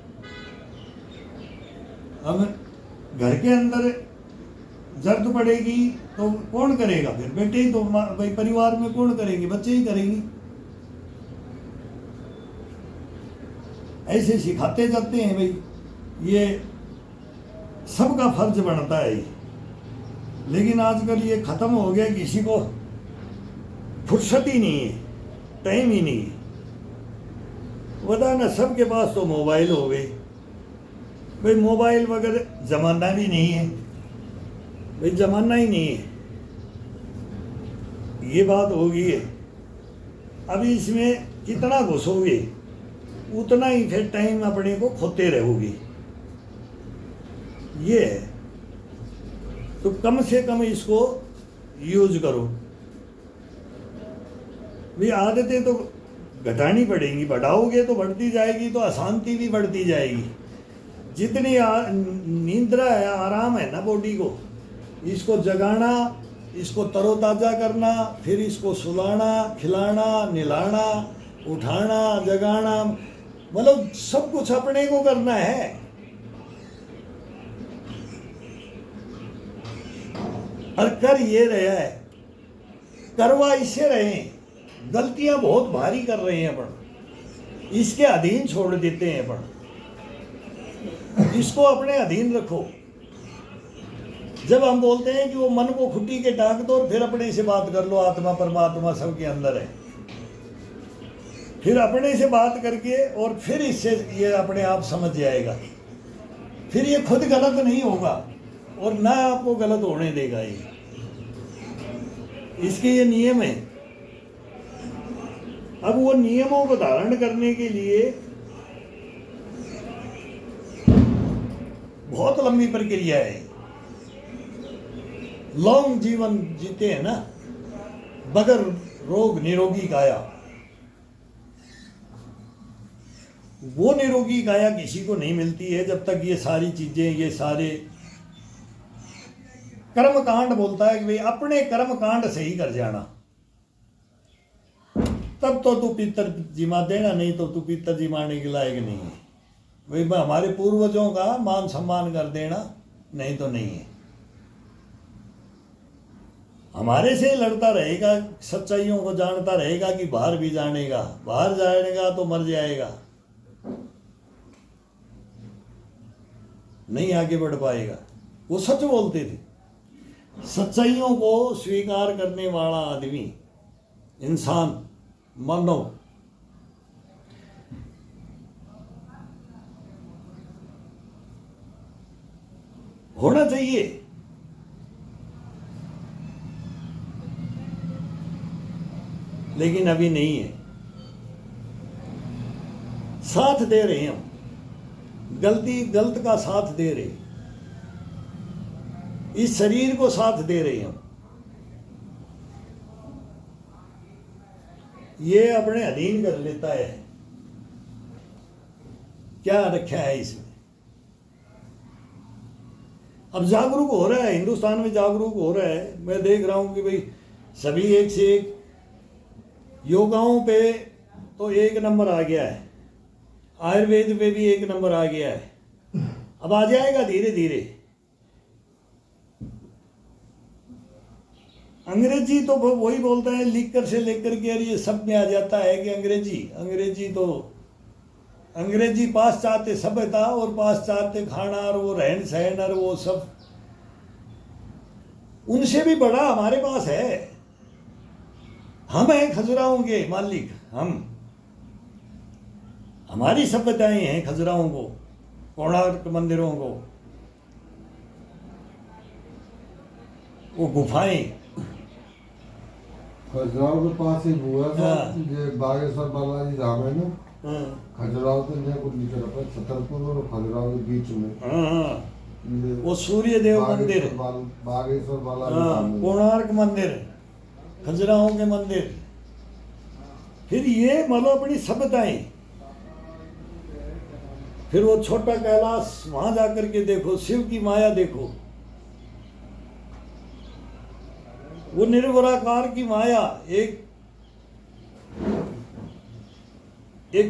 अब घर के अंदर जरूरत पड़ेगी तो कौन करेगा, फिर बेटे ही तो, भाई परिवार में कौन करेंगे, बच्चे ही करेंगे। ऐसे सिखाते जाते हैं भाई, ये सबका फर्ज बनता है ये। लेकिन आजकल ये खत्म हो गया, किसी को फुर्सत ही नहीं है, टाइम ही नहीं है। बता ना, सबके पास तो मोबाइल हो गए भाई, मोबाइल वगैरह जमाना भी नहीं है भाई, जमाना ही नहीं है, ये बात हो गई है। अभी इसमें कितना घुसोगे उतना ही फिर टाइम अपने को खोते रहोगे, ये है। तो कम से कम इसको यूज करो भाई। आदतें तो घटानी पड़ेंगी, बढ़ाओगे तो बढ़ती जाएगी, तो अशांति भी बढ़ती जाएगी। जितनी नींद्रा है, आराम है ना बॉडी को, इसको जगाना, इसको तरोताज़ा करना, फिर इसको सुलाना, खिलाना, निलाना, उठाना, जगाना, मतलब सब कुछ अपने को करना है। और कर ये रहा है, करवा इससे रहे, गलतियां बहुत भारी कर रहे हैं अपन, इसके अधीन छोड़ देते हैं अपन। इसको अपने अधीन रखो। जब हम बोलते हैं कि वो मन को खुटी के टांग दो और फिर अपने से बात कर लो, आत्मा परमात्मा सबके अंदर है, फिर अपने से बात करके और फिर इससे ये अपने आप समझ जाएगा, फिर ये खुद गलत नहीं होगा और ना आपको गलत होने देगा। ये इसके ये नियम है। अब वो नियमों को धारण करने के लिए बहुत लंबी प्रक्रिया है। लॉन्ग जीवन जीते हैं ना, बगैर रोग निरोगी काया। वो निरोगी काया किसी को नहीं मिलती है जब तक ये सारी चीजें, ये सारे कर्म कांड बोलता है कि भाई अपने कर्म कांड सही कर जाना, तब तो तू पितर जिमा देना, नहीं तो तू पितर जिमाने के लायक नहीं है। भाई हमारे पूर्वजों का मान सम्मान कर देना, नहीं तो नहीं है। हमारे से लड़ता रहेगा, सच्चाइयों को जानता रहेगा कि बाहर भी जानेगा, बाहर जाएगा तो मर जाएगा, नहीं आगे बढ़ पाएगा। वो सच बोलते थे। सच्चाइयों को स्वीकार करने वाला आदमी, इंसान, मानव, होना चाहिए। लेकिन अभी नहीं है। साथ दे रहे हैं हम, गलत का साथ दे रहे, इस शरीर को साथ दे रहे हैं हम। ये अपने अधीन कर लेता है। क्या रखा है इसमें? अब जागरूक हो रहा है, हिंदुस्तान में जागरूक हो रहा है। मैं देख रहा हूं कि भाई सभी एक से एक योगाओं पे तो 1 नंबर आ गया है, आयुर्वेद पे भी 1 नंबर आ गया है। अब आ जाएगा धीरे धीरे। अंग्रेजी तो वही बोलता है, लिख कर से लेकर के, ये सब में आ जाता है कि अंग्रेजी पाश्चात्य सभ्यता और पाश्चात्य खाना और वो रहन सहन और वो सब, उनसे भी बड़ा हमारे पास है। हम हैं खजुराहों के मालिक, हमारी सभ्यताएं हैं खजुराहों को, कोणार्क मंदिरों को। वो गुफाएं। खजुराहो के पास ही हुआ था हाँ। ये बागेश्वर बालाजी धाम है ना, हाँ खजुराहो तो नहीं कुछ नहीं तरफ है, छतरपुर और खजुराहो के बीच में हाँ, ये वो सूर्य देव मंदिर, बागेश्वर बालाजी हाँ धाम है। कोणार्क मंदिर, खजुराहो के मंदिर। फिर ये मतलब अपनी सभ्यताएं। फिर वो छोटा कैलाश, वहां जाकर के देखो, शिव की माया देखो, वो निर्वराकार की माया, एक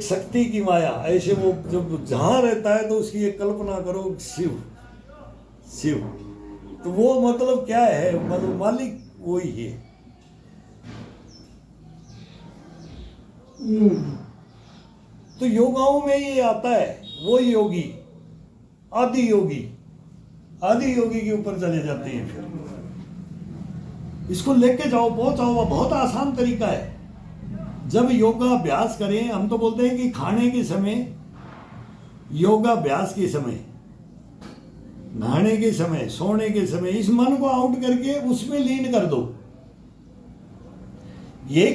शक्ति की माया। ऐसे वो जब जहां रहता है तो उसकी एक कल्पना करो, शिव शिव। तो वो मतलब क्या है, मतलब मालिक वही है। तो योगाओं में ये आता है, वो योगी, आदि योगी, आदि योगी के ऊपर चले जाते हैं। फिर इसको लेके जाओ, पहुंचाओ, बहुत आसान तरीका है। जब योगा अभ्यास करें, हम तो बोलते हैं कि खाने के समय, योगा अभ्यास के समय, नहाने के समय, सोने के समय, इस मन को आउट करके उसमें लीन कर दो। ये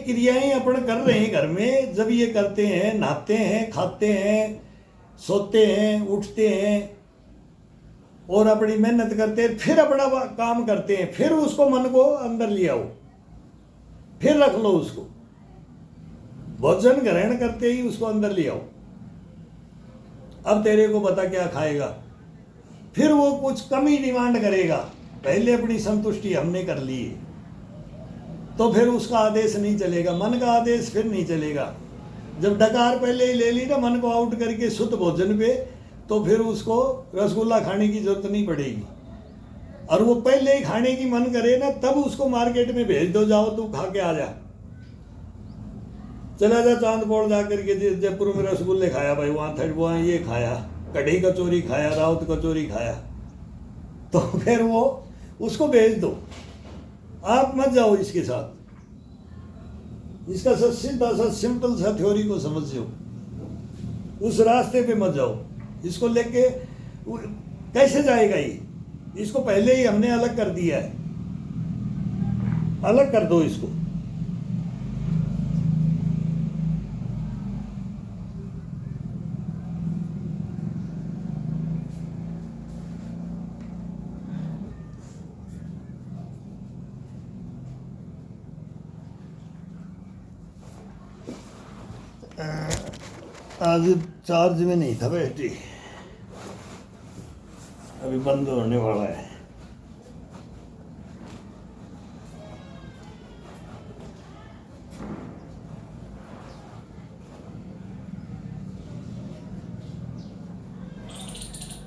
क्रियाएं अपन कर रहे हैं घर में, जब ये करते हैं, नहाते हैं, खाते हैं, सोते हैं, उठते हैं और अपनी मेहनत करते हैं, फिर अपना काम करते हैं, फिर उसको मन को अंदर ले आओ, फिर रख लो उसको। भोजन ग्रहण करते ही उसको अंदर ले आओ। अब तेरे को बता क्या खाएगा, फिर वो कुछ कम ही डिमांड करेगा। पहले अपनी संतुष्टि हमने कर ली है, तो फिर उसका आदेश नहीं चलेगा, मन का आदेश फिर नहीं चलेगा। जब डकार पहले ही ले ली ना मन को आउट करके शुद्ध भोजन पे, तो फिर उसको रसगुल्ला खाने की जरूरत नहीं पड़ेगी। और वो पहले ही खाने की मन करे ना, तब उसको मार्केट में भेज दो, जाओ तू खा के आ जा। चला जा चांदपोड़ जा करके, जयपुर में रसगुल्ले खाया भाई, वहाँ ये खाया, कढ़ी कचौरी खाया, राउत कचौरी खाया, तो फिर वो उसको भेज दो। आप मत जाओ इसके साथ। इसका सीधा सा सिंपल सा थ्योरी को समझो, उस रास्ते पे मत जाओ। इसको लेके कैसे जाएगा ये, इसको पहले ही हमने अलग कर दिया है, अलग कर दो इसको। आज चार्ज में नहीं था बैटरी, अभी बंद होने वाला है।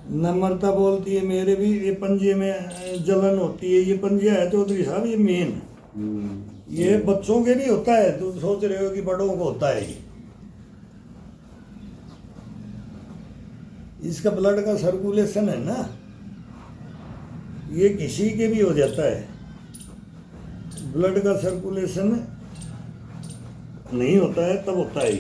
नम्रता बोलती है मेरे भी ये पंजे में जलन होती है। ये पंजे है चौधरी साहब, ये मेन, ये बच्चों के भी होता है, तुम सोच रहे हो कि बड़ों को होता है। ये इसका ब्लड का सर्कुलेशन है ना, ये किसी के भी हो जाता है। ब्लड का सर्कुलेशन नहीं होता है तब होता है।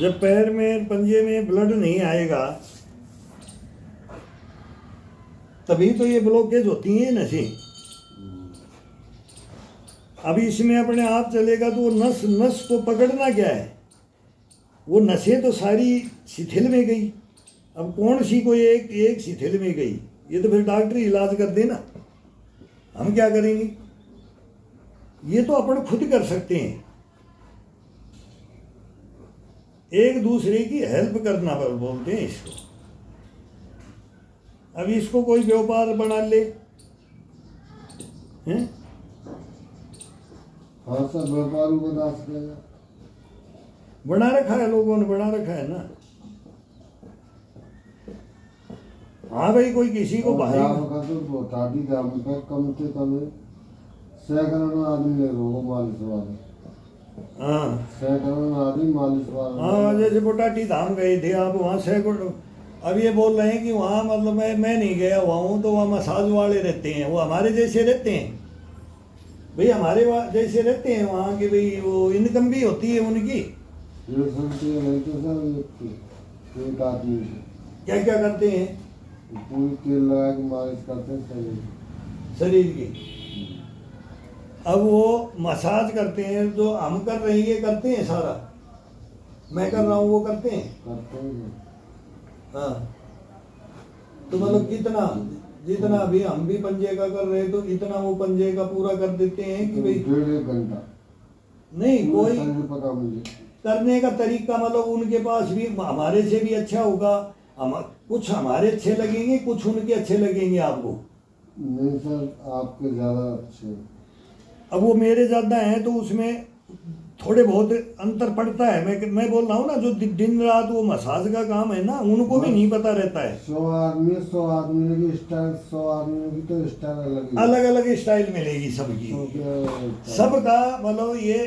जब पैर में, पंजे में ब्लड नहीं आएगा, तभी तो ये ब्लॉकेज होती हैं नसें। अभी इसमें अपने आप चलेगा तो वो नस को पकड़ना क्या है, वो नसें तो सारी शिथिल में गई। अब कौन सी कोई एक शिथिल में गई, ये तो फिर डॉक्टर इलाज कर देना, हम क्या करेंगे। ये तो अपन खुद कर सकते हैं, एक दूसरे की हेल्प करना पर बोलते हैं इसको। अब इसको कोई व्यापार बना ले हैं, हाँ सर व्यापार बना सकेगा, बना रखा है लोगों ने, बना रखा है ना। हाँ भाई, कोई किसी को भाई तो ताकि दाम का कम से कम सैकड़ों आदमी ले लो मालिश वाले। हाँ सैकड़ों आदमी मालिश वाले। हाँ, जैसे बोटाटी धाम गए थे आप, वहाँ सैकड़ों। अब ये बोल रहे हैं कि वहाँ मतलब मैं नहीं गया हुआ हूँ, तो वहाँ मसाज वाले रहते हैं, वो हमारे जैसे रहते हैं। भाई हमारे वहाँ जैसे रहते हैं वहाँ की भाई वो इनकम भी होती है उनकी। 150 रुपये लेते सर एक आदमी से। क्या क्या करते हैं पूरी तेल लगा के मालिश करते हैं शरीर शरीर की। अब वो मसाज करते हैं जो हम कर रहे हैं ये करते हैं सारा, मैं कर रहा हूँ वो करते हैं। करते हैं। हाँ तो मतलब कितना जितना अभी हम भी पंजे का कर रहे हैं तो इतना वो पंजे का पूरा कर देते हैं कि भाई 1.5 घंटा नहीं पूरा कोई शरीर पता मुझे। करने का तरीका मतलब उनके पास भी हमारे से भी अच्छा होगा। हम कुछ हमारे अच्छे लगेंगे कुछ उनके अच्छे लगेंगे आपको। नहीं सर आपके ज़्यादा अच्छे हैं। अब वो मेरे ज़्यादा हैं तो उसमें थोड़े बहुत अंतर पड़ता है। मैं बोल रहा हूँ ना जो दिन रात वो मसाज का काम है ना उनको भी नहीं पता रहता है। 100 आदमी की स्टाइल 100 आदमी की तो स्टाइल अलग ही है। अलग अलग स्टाइल मिलेगी सबकी। सबका मतलब ये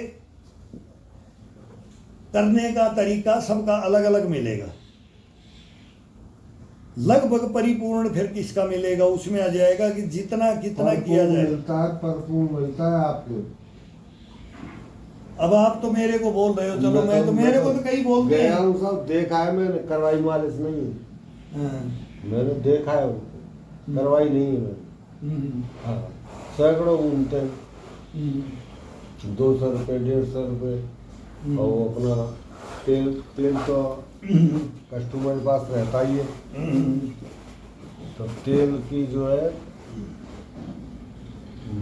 करने का तरीका सबका अलग अलग मिलेगा। लगभग परिपूर्ण फिर किसका मिलेगा उसमें आ जाएगा कि जितना कितना किया जाए। मिलता है परपूर्ण मिलता है आपको। अब आप तो मेरे को बोल रहे हो चलो मैं तो मेरे को तो कई बोलते गया हैं। हूँ सब देखा है मैंने करवाई मालिश नहीं है। हाँ, मैंने देखा है उनको, करवाई नहीं है मैंने। हाँ सैकड़ों घूमते हैं 200 रुपये 150 रुपये और वो अपना तेल तेल तो कस्टमर के पास रहता ही है। तो तेल की जो है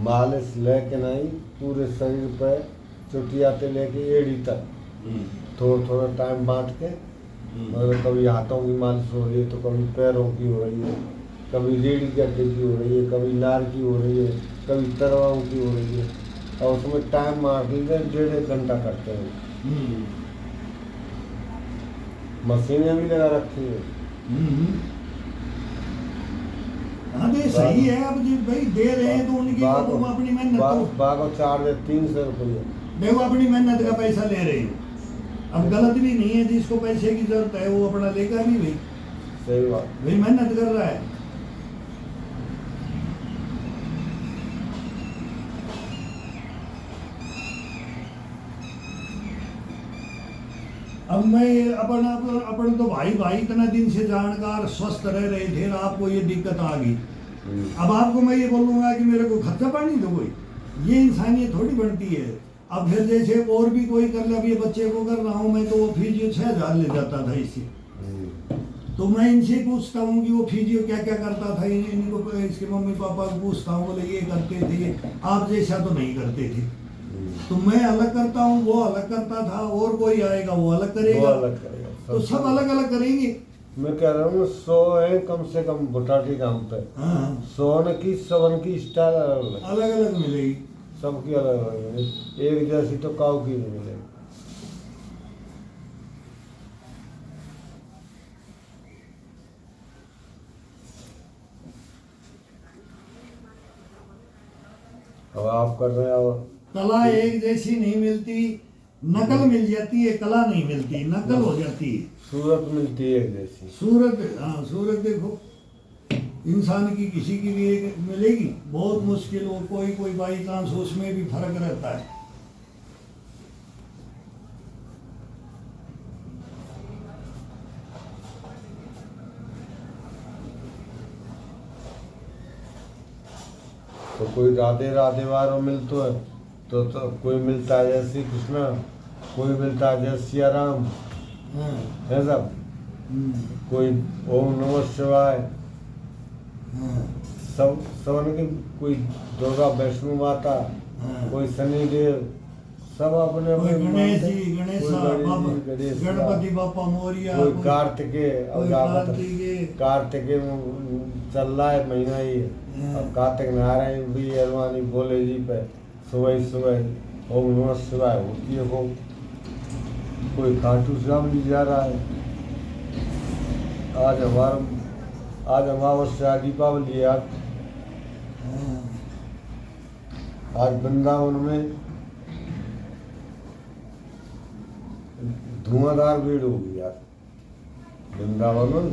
मालिश लेके नहीं पूरे शरीर पे चुटियाते लेके एड़ी तक थोड़ा थोड़ा टाइम बांट के मतलब कभी हाथों की मालिश हो रही है तो कभी पैरों की हो रही है, कभी रीढ़ के अड्डे की हो रही है, कभी नार की हो रही है, कभी तरवाओं की हो रही है और उसमें टाइम मार लीजिए 1.5 घंटा करते हैं। मशीनें भी लगा रखी है। हाँ तो ये सही है। अब जो भाई दे रहे हैं तो उनकी वो अपनी मेहनत तो बागो चार्ज है 300 रुपये। देखो अपनी मेहनत का पैसा ले रहे हैं। अब गलत भी नहीं है जिसको पैसे की जरूरत है वो अपना लेगा भी भाई। सही बात। भाई मेहनत कर रहा है। अब मैं अपन तो भाई इतना दिन से जानकार स्वस्थ रह रहे थे और आपको ये दिक्कत आ गई। अब आपको मैं ये बोलूंगा कि मेरे को खर्चा पानी दो कोई, ये इंसानियत थोड़ी बनती है। अब फिर जैसे और भी कोई कर ले, अब ये बच्चे को कर रहा हूँ मैं तो वो फिजियो 6000 ले जाता था इससे। तो मैं इनसे पूछता हूँ कि वो फिजियो क्या क्या करता था, इनको इसके मम्मी पापा को पूछता हूँ बोले ये करते थे, आप जैसा तो नहीं करते थे। तो मैं अलग करता हूँ वो अलग करता था और कोई आएगा वो अलग करेगा, तो सब अलग अलग करेंगे। मैं कह रहा हूँ 100 है कम से कम बुटाटी काम पे। हाँ 100 की 100 की स्टाइल अलग अलग मिलेगी सबकी अलग अलग है। एक जैसी तो काऊ की नहीं मिलेगी। अब आप कर रहे हो कला एक जैसी नहीं मिलती, नकल मिल जाती है, कला नहीं मिलती, नकल हो जाती है। सूरत मिलती है एक जैसी। सूरत, हाँ सूरत देखो इंसान की किसी की भी एक मिलेगी बहुत मुश्किल हो, कोई कोई बाई चांस उसमें भी फर्क रहता है। तो कोई राधे राधे वारों मिलतो है तो कोई मिलता है जय श्री कृष्णा, कोई मिलता है जय सिया राम है सब। कोई ओम नमः शिवाय सब सबन की, कोई दुर्गा वैष्णो माता, कोई शनिदेव, सब अपने अपने गणेश जी, गणपति बापा मोरिया, कोई कार्तिकेय। कोई कार्तिकेय चल रहा है महीना ही। अब कार्तिक नारायण भी अरवानी बोले जी पे सुबह सुबह ओम नमः शिवाय होती है वो। कोई खाटू श्याम जी जा रहा है। आज अमावस्या दीपावली है। आज वृंदावन में धुआंधार भीड़ होगी यार वृंदावन में।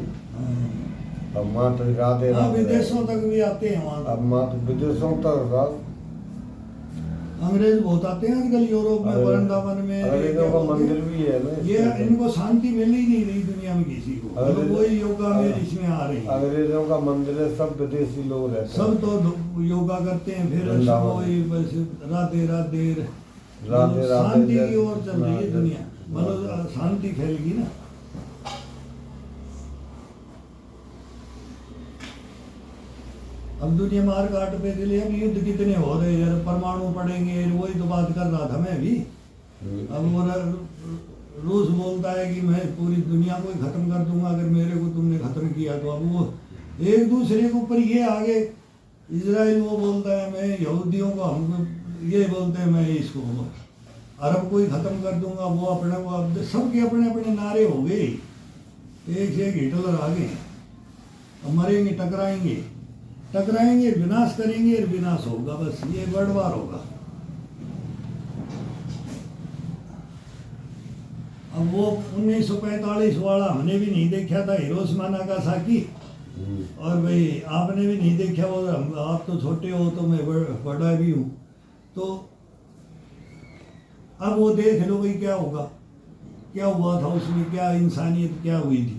अब माँ तो राधे विदेशों तक भी आते हैं वहाँ। अब माँ तो विदेशों तक अंग्रेज बहुत आते हैं आजकल यूरोप में, वृंदावन में। अंग्रेजों का मंदिर भी है ना। ये इनको शांति मिल ही नहीं रही दुनिया में किसी को, मतलब वही योगा में इसमें आ रही है। अंग्रेजों का मंदिर है, सब विदेशी लोग रहते हैं, सब तो योगा करते हैं, फिर वही बस राधे राधे राधे शांति राधे की ओर चल रही है दुनिया, मतलब शांति फैलेगी ना। अब दुनिया मार काट पे चली, अब युद्ध कितने हो रहे हैं, परमाणु पड़ेंगे, वही तो बात कर रहा था मैं भी। अब वो रूस बोलता है कि मैं पूरी दुनिया को ही खत्म कर दूंगा अगर मेरे को तुमने खत्म किया तो। अब वो एक दूसरे के ऊपर ये आगे, इजराइल वो बोलता है मैं यहूदियों को, हम ये बोलते हैं मैं इसको अरब को ही खत्म कर दूंगा, वो अपने को, अब सबके अपने अपने नारे हो गए, एक से एक हिटलर आ गए। अब मरेंगे, टकराएंगे, विनाश करेंगे, विनाश होगा, बस ये वर्ल्ड वार होगा। अब वो 1945 वाला हमने भी नहीं देखा था, हिरोशिमा नागासाकी, और भाई आपने भी नहीं देखा वो, आप तो छोटे हो तो मैं बड़ा भी हूँ, तो अब वो देख लो भाई क्या होगा, क्या हुआ था उसमें, क्या इंसानियत क्या हुई थी।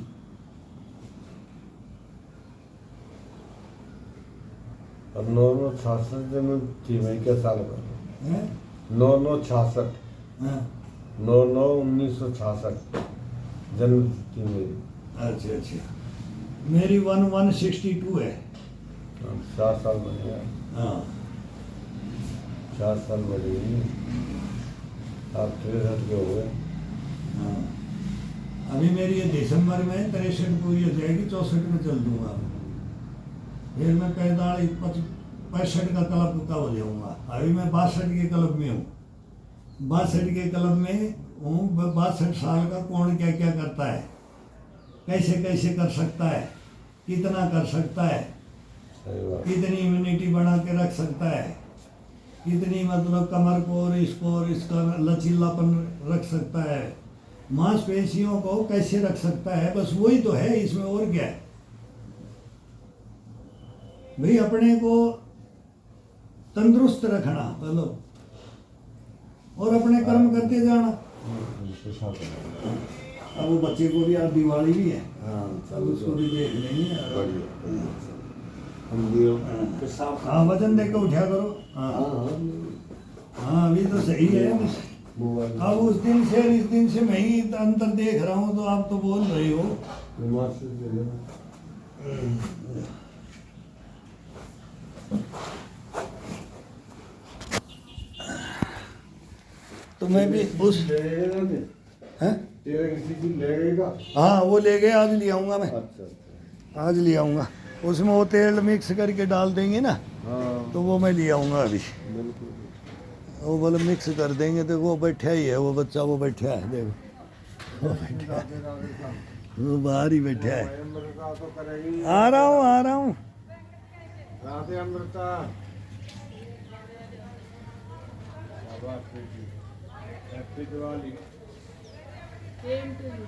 अब 966 में थी मैं, क्या साल का 966 9/9/1966 जन्म थी मेरी। अच्छा, मेरी 1162 है। 4 साल बने यार। हाँ 4 साल बने, आप 63 के हो गए। हाँ, अभी मेरी ये दिसंबर में 63 पूरी हो जाएगी, 64 में चल दूंगा, फिर मैं 65 का क्लब का हो जाऊंगा। अभी मैं 62 के क्लब में हूँ, 62 के क्लब में हूँ। 62 साल का कौन क्या क्या करता है, कैसे कैसे कर सकता है, कितना कर सकता है, कितनी इम्यूनिटी बना के रख सकता है, कितनी मतलब कमर को और इसका लचीलापन रख सकता है, मांसपेशियों को कैसे रख सकता है, बस वही तो है इसमें, और क्या है भाई। अपने को तंदुरुस्त रखना मतलब, और अपने कर्म करते जाना। अब वो बच्चे को भी, आज दिवाली भी है, अब उसको भी देख लेंगे। हाँ वजन देकर उठा करो। हाँ अभी तो सही है। अब उस दिन से इस दिन से मैं ही अंतर देख रहा हूँ, तो आप तो बोल रहे हो। तो मैं भी उस हैं? हाँ वो ले गए, आज ले आऊँगा मैं। अच्छा आज ले आऊँगा, उसमें वो तेल मिक्स करके डाल देंगे ना, हाँ तो वो मैं ले आऊँगा अभी। वो बोले मिक्स कर देंगे, तो वो बैठा ही है, वो बच्चा वो बैठा है, देखो वो बैठा है, वो बाहर ही बैठा है। आ रहा हूँ। Radhe Amrita. Happy Diwali. Same to you.